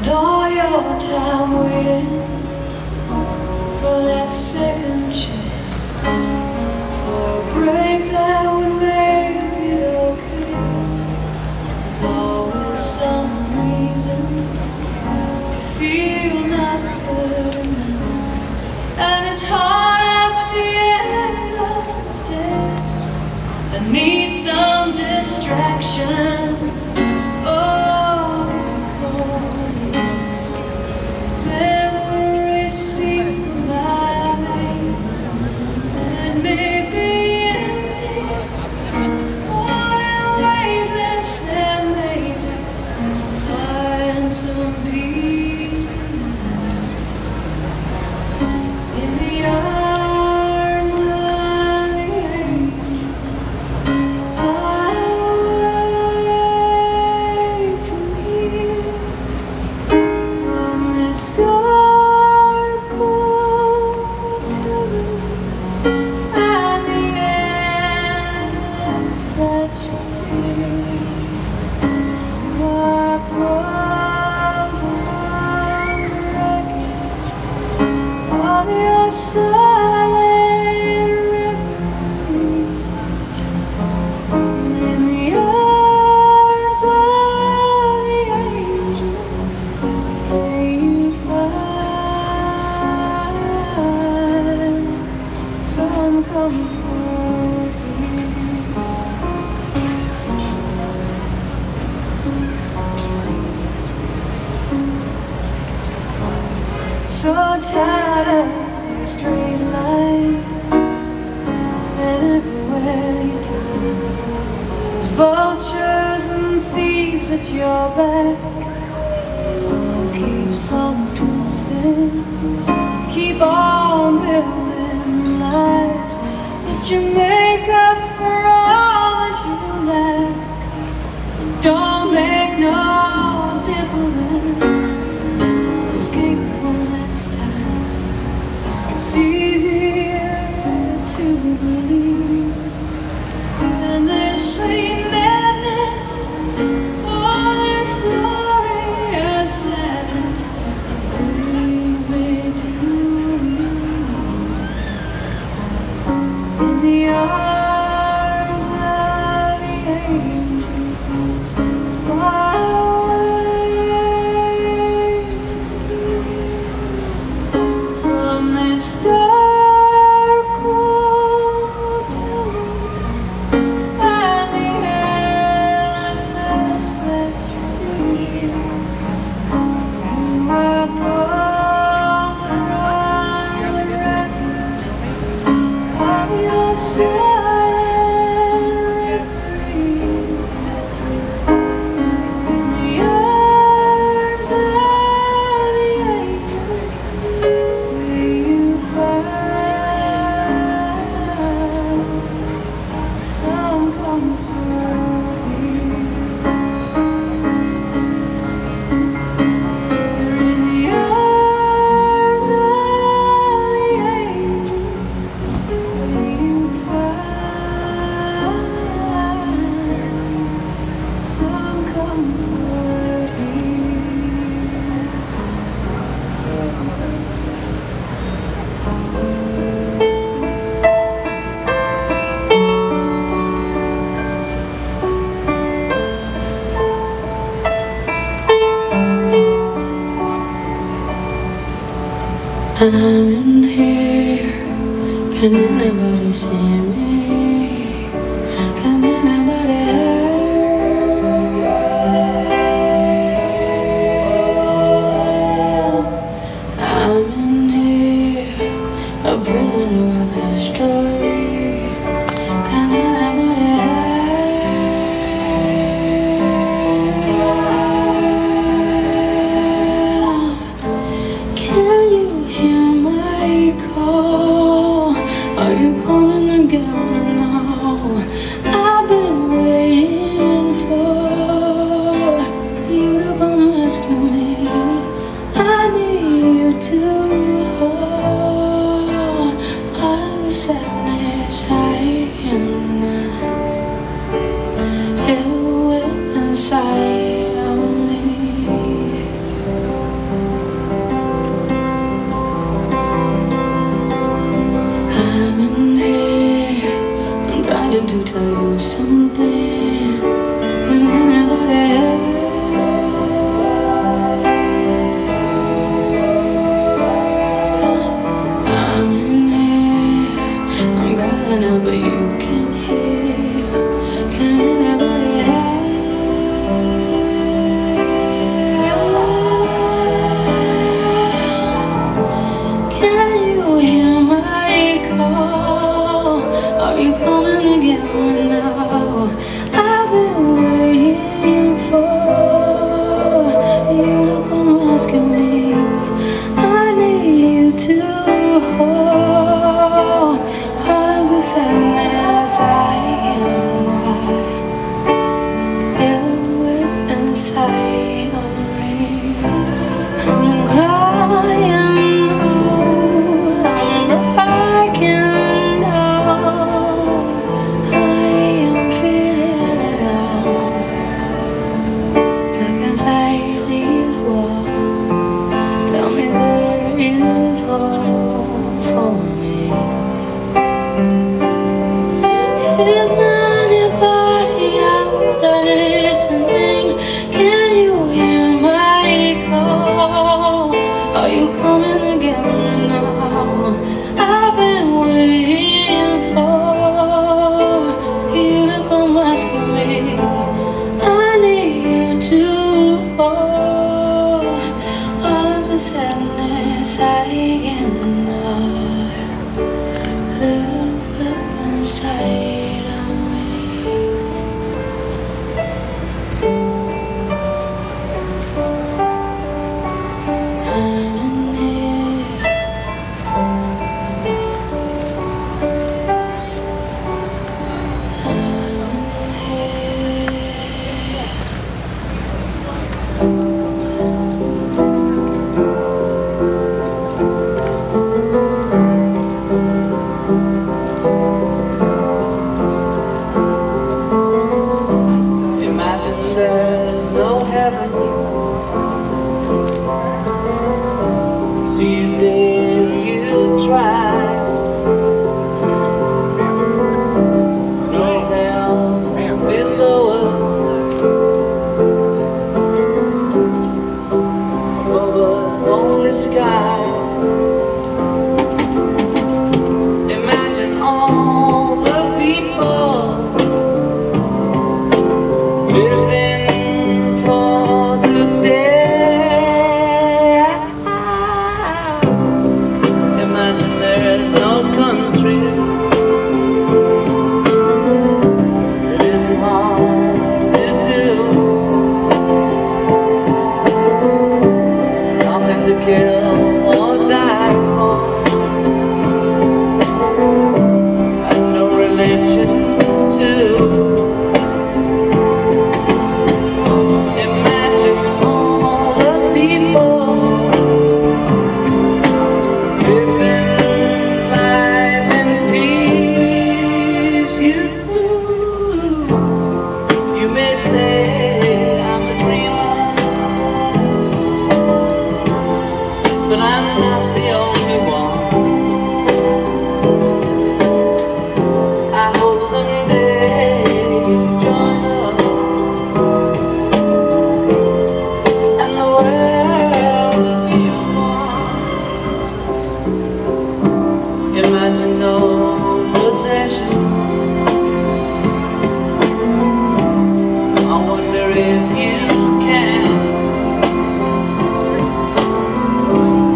And all your time waiting for that second chance, for a break that would make it okay. There's always some reason to feel not good enough, and it's hard at the end of the day. I need some distraction. Oh, before this memory seep from my veins, and it may be empty or weightless, and maybe find some peace tonight in the arms of the angel. Fly away from here, from this dark, cold hotel room, and the endlessness that you feel. You are brought from the wreckage of your silent reverie. In the arms of the angel, may you find some comfort here. So tired of the straight line, and everywhere you turn, there's vultures and thieves at your back. The storm keeps on twisting. Keep on building lies that you make up for all that you lack. Don't make no difference. Escape one last time. It's easier to believe than this sweet madness, all this glorious sadness brings me to my knees in the arms of the angel. Fly away from this dark, cold hotel room, and the endlessness that you feel. You are brought from the wreckage of your silent reverie. In the arms of the angel, may you find some comfort here. You're in the arms of the angel, may you find some comfort here. I'm in here, can anybody see me? Can anybody help? I'm in here, a prisoner of history. Can anybody help? Can you hear my call? Are you calling again now? I've been waiting for you to come rescue me. I need you to hold all the sadness I am now. Here with inside of me. sky. Imagine all the people living for today. Imagine there is no countries. It isn't hard to do. Nothing to kill or die for, and no religion too. Imagine all the people living life in peace. You may say I'm a dreamer, but I'm not the only one. I hope someday you'll join us, and the world will be one. Imagine no possessions. I wonder if you can.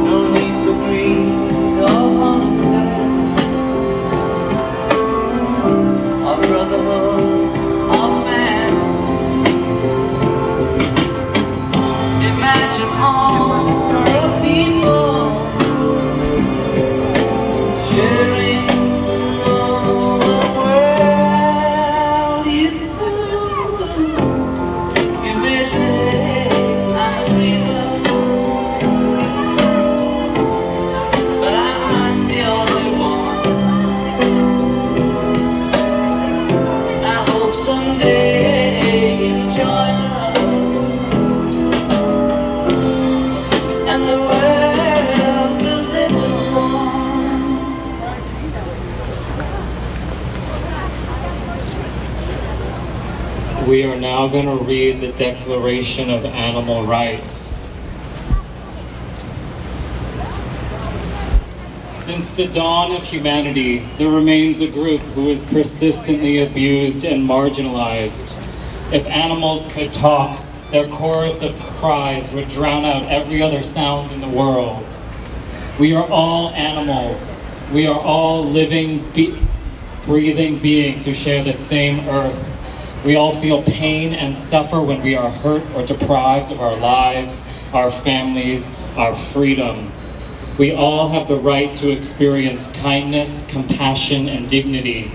No need for greed or hunger, or brotherhood of man. Imagine all the people sharing all the world. You may say I'm a dreamer, but I'm not the only one. I hope someday you'll join us, and the world will live as one. We are now going to read the Declaration of Animal Rights. Since the dawn of humanity, there remains a group who is persistently abused and marginalized. If animals could talk, their chorus of cries would drown out every other sound in the world. We are all animals. We are all living, breathing beings who share the same earth. We all feel pain and suffer when we are hurt or deprived of our lives, our families, our freedom. We all have the right to experience kindness, compassion, and dignity.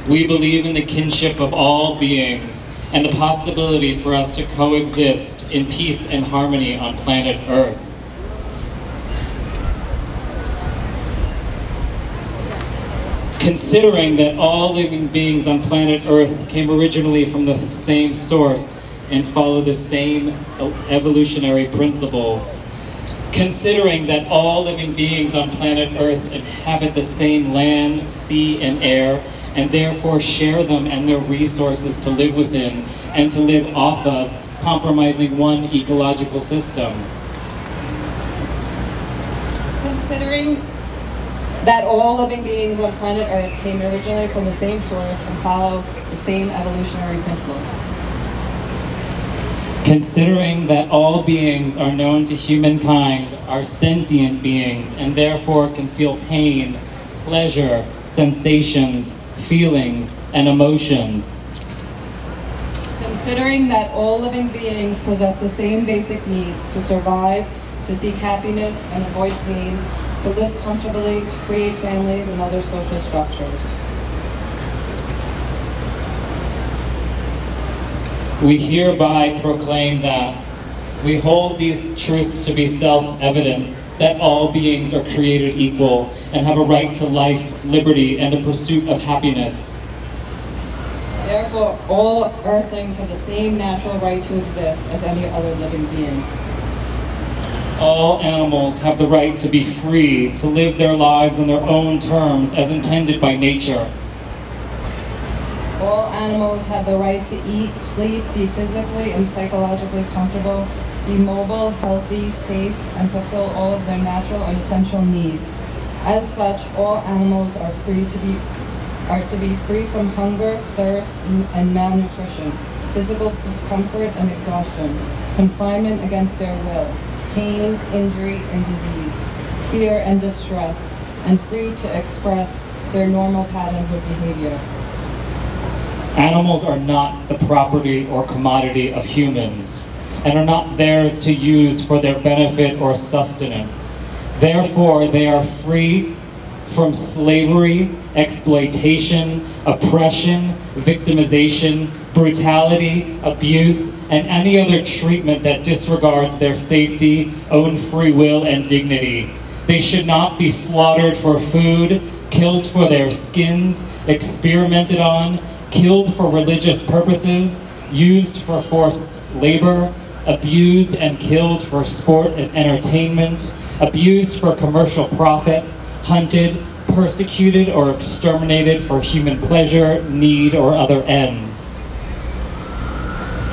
We believe in the kinship of all beings and the possibility for us to coexist in peace and harmony on planet Earth. Considering that all living beings on planet Earth came originally from the same source and follow the same evolutionary principles, considering that all living beings on planet Earth inhabit the same land, sea, and air, and therefore share them and their resources to live within and to live off of, compromising one ecological system. Considering that all living beings on planet Earth came originally from the same source and follow the same evolutionary principles. Considering that all beings are known to humankind are sentient beings and therefore can feel pain, pleasure, sensations, feelings, and emotions. Considering that all living beings possess the same basic needs to survive, to seek happiness and avoid pain, to live comfortably, to create families and other social structures. We hereby proclaim that we hold these truths to be self-evident, that all beings are created equal and have a right to life, liberty, and the pursuit of happiness. Therefore, all earthlings have the same natural right to exist as any other living being. All animals have the right to be free, to live their lives on their own terms as intended by nature. All animals have the right to eat, sleep, be physically and psychologically comfortable, be mobile, healthy, safe, and fulfill all of their natural and essential needs. As such, all animals are to be free from hunger, thirst, and malnutrition, physical discomfort and exhaustion, confinement against their will, pain, injury, and disease, fear and distress, and free to express their normal patterns of behavior. Animals are not the property or commodity of humans, and are not theirs to use for their benefit or sustenance. Therefore, they are free from slavery, exploitation, oppression, victimization, brutality, abuse, and any other treatment that disregards their safety, own free will, and dignity. They should not be slaughtered for food, killed for their skins, experimented on, killed for religious purposes, used for forced labor, abused and killed for sport and entertainment, abused for commercial profit, hunted, persecuted, or exterminated for human pleasure, need, or other ends.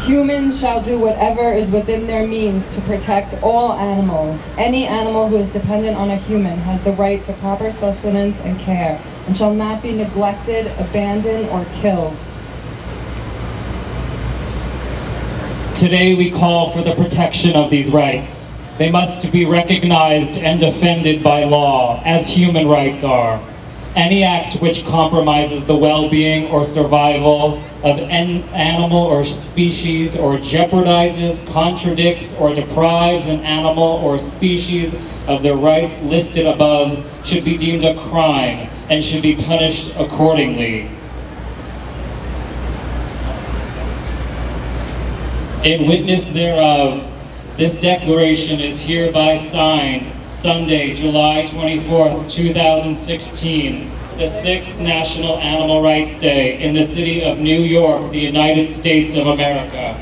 Humans shall do whatever is within their means to protect all animals. Any animal who is dependent on a human has the right to proper sustenance and care, and shall not be neglected, abandoned, or killed. Today we call for the protection of these rights. They must be recognized and defended by law, as human rights are. Any act which compromises the well-being or survival of an animal or species, or jeopardizes, contradicts, or deprives an animal or species of the rights listed above should be deemed a crime and should be punished accordingly. In witness thereof, this declaration is hereby signed Sunday, July 24th, 2016, the 6th National Animal Rights Day in the city of New York, the United States of America.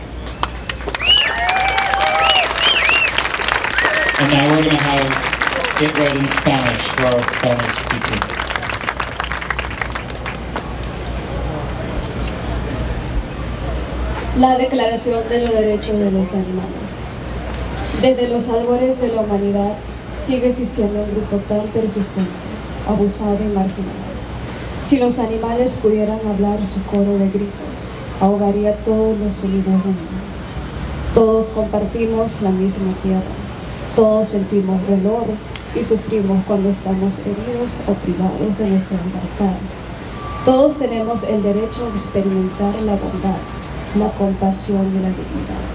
And now we're going to have it read in Spanish for our Spanish speaking. La Declaración de los Derechos de los Animales. Desde los albores de la humanidad sigue existiendo un grupo tan persistente, abusado y marginado. Si los animales pudieran hablar, su coro de gritos ahogaría todos los sonidos del mundo. Todos compartimos la misma tierra, todos sentimos dolor y sufrimos cuando estamos heridos o privados de nuestra libertad. Todos tenemos el derecho a experimentar la bondad, la compasión y la dignidad.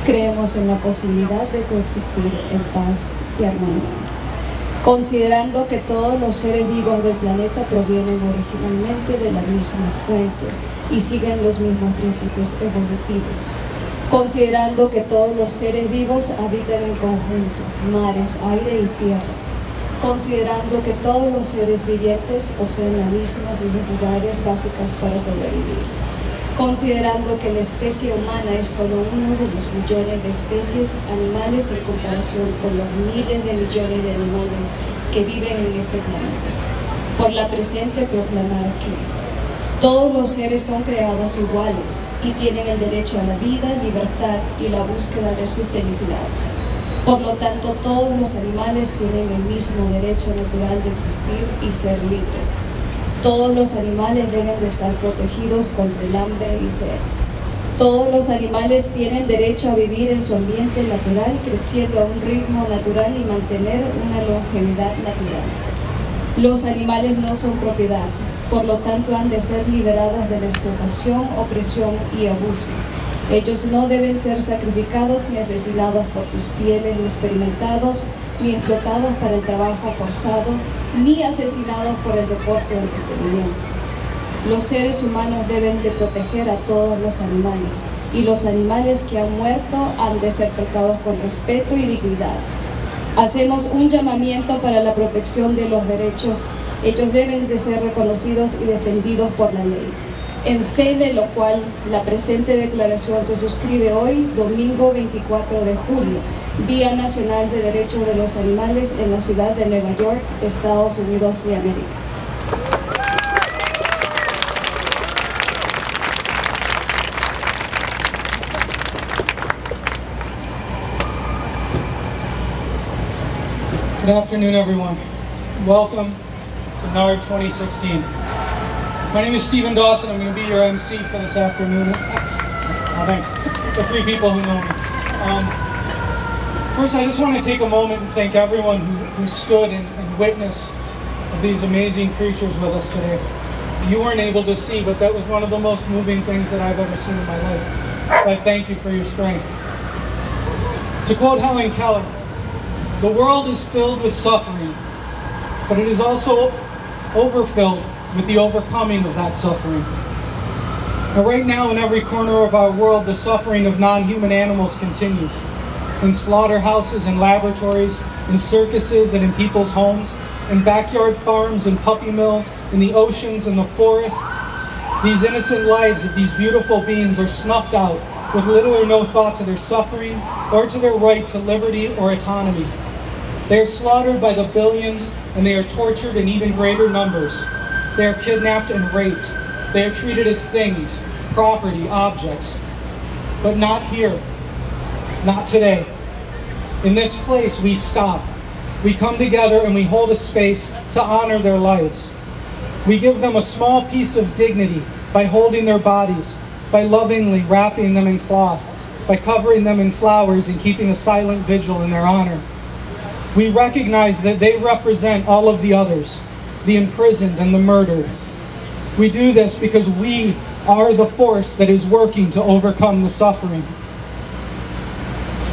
Creemos en la posibilidad de coexistir en paz y armonía. Considerando que todos los seres vivos del planeta provienen originalmente de la misma fuente y siguen los mismos principios evolutivos. Considerando que todos los seres vivos habitan en conjunto, mares, aire y tierra. Considerando que todos los seres vivientes poseen las mismas necesidades básicas para sobrevivir. Considerando que la especie humana es solo uno de los millones de especies animales en comparación con los miles de millones de animales que viven en este planeta. Por la presente proclamar que todos los seres son creados iguales y tienen el derecho a la vida, libertad y la búsqueda de su felicidad. Por lo tanto, todos los animales tienen el mismo derecho natural de existir y ser libres. Todos los animales deben de estar protegidos contra el hambre y sed. Todos los animales tienen derecho a vivir en su ambiente natural, creciendo a un ritmo natural y mantener una longevidad natural. Los animales no son propiedad, por lo tanto han de ser liberados de la explotación, opresión y abuso. Ellos no deben ser sacrificados ni asesinados por sus pieles, ni experimentados, ni explotados para el trabajo forzado, ni asesinados por el deporte o el entretenimiento. Los seres humanos deben de proteger a todos los animales, y los animales que han muerto han de ser tratados con respeto y dignidad. Hacemos un llamamiento para la protección de los derechos. Ellos deben de ser reconocidos y defendidos por la ley. En fe de lo cual la presente declaración se suscribe hoy, domingo 24 de julio, Día Nacional de Derechos de los Animales en la ciudad de Nueva York, Estados Unidos de América. Good afternoon, everyone. Welcome to NARD 2016. My name is Stephen Dawson. I'm going to be your MC for this afternoon. Oh, thanks. The three people who know me. First, I just want to take a moment and thank everyone who stood in witness of these amazing creatures with us today. You weren't able to see, but that was one of the most moving things that I've ever seen in my life. So I thank you for your strength. To quote Helen Keller, "The world is filled with suffering, but it is also overfilled with the overcoming of that suffering." And right now, in every corner of our world, the suffering of non-human animals continues. In slaughterhouses and laboratories, in circuses and in people's homes, in backyard farms and puppy mills, in the oceans and the forests, these innocent lives of these beautiful beings are snuffed out with little or no thought to their suffering or to their right to liberty or autonomy. They are slaughtered by the billions, and they are tortured in even greater numbers. They are kidnapped and raped. They are treated as things, property, objects. But not here. Not today. In this place, we stop. We come together and we hold a space to honor their lives. We give them a small piece of dignity by holding their bodies, by lovingly wrapping them in cloth, by covering them in flowers and keeping a silent vigil in their honor. We recognize that they represent all of the others, the imprisoned and the murdered. We do this because we are the force that is working to overcome the suffering.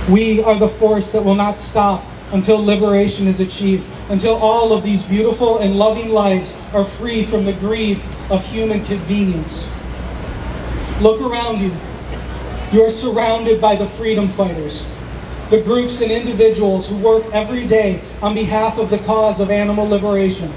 We are the force that will not stop until liberation is achieved, until all of these beautiful and loving lives are free from the greed of human convenience. Look around you. You are surrounded by the freedom fighters, the groups and individuals who work every day on behalf of the cause of animal liberation.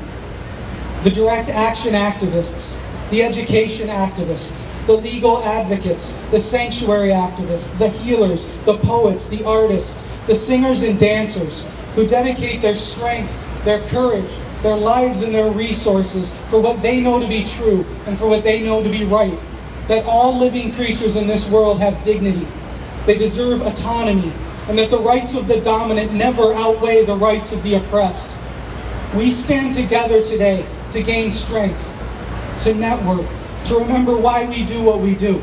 The direct action activists, the education activists, the legal advocates, the sanctuary activists, the healers, the poets, the artists, the singers and dancers who dedicate their strength, their courage, their lives and their resources for what they know to be true and for what they know to be right. That all living creatures in this world have dignity. They deserve autonomy, and that the rights of the dominant never outweigh the rights of the oppressed. We stand together today to gain strength, to network, to remember why we do what we do.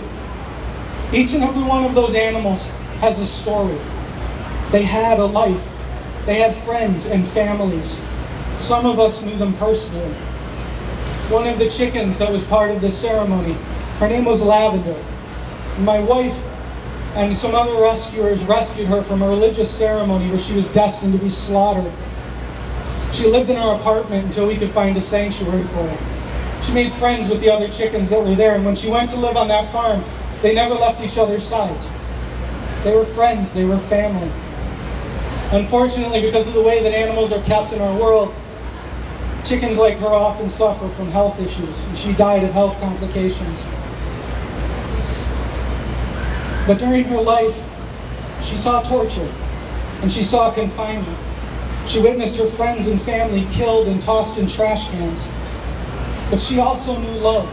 Each and every one of those animals has a story. They had a life. They had friends and families. Some of us knew them personally. One of the chickens that was part of the ceremony, her name was Lavender. My wife and some other rescuers rescued her from a religious ceremony where she was destined to be slaughtered. She lived in our apartment until we could find a sanctuary for her. She made friends with the other chickens that were there, and when she went to live on that farm, they never left each other's sides. They were friends, they were family. Unfortunately, because of the way that animals are kept in our world, chickens like her often suffer from health issues, and she died of health complications. But during her life, she saw torture, and she saw confinement. She witnessed her friends and family killed and tossed in trash cans. But she also knew love.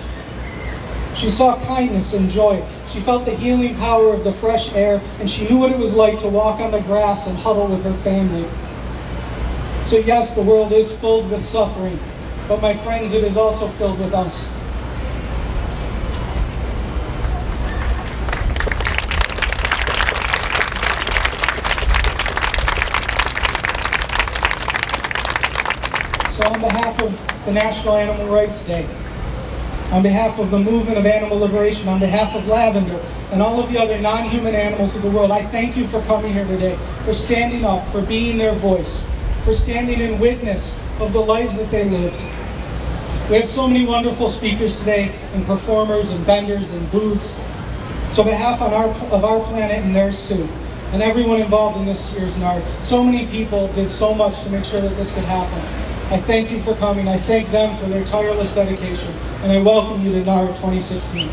She saw kindness and joy. She felt the healing power of the fresh air, and she knew what it was like to walk on the grass and huddle with her family. So yes, the world is filled with suffering, but my friends, it is also filled with us. So on behalf of the National Animal Rights Day, on behalf of the movement of animal liberation, on behalf of Lavender, and all of the other non-human animals of the world, I thank you for coming here today, for standing up, for being their voice, for standing in witness of the lives that they lived. We have so many wonderful speakers today, and performers, and vendors, and booths. So on behalf of our planet and theirs too, and everyone involved in this year's NARD, so many people did so much to make sure that this could happen. I thank you for coming. I thank them for their tireless dedication, and I welcome you to NARD 2016.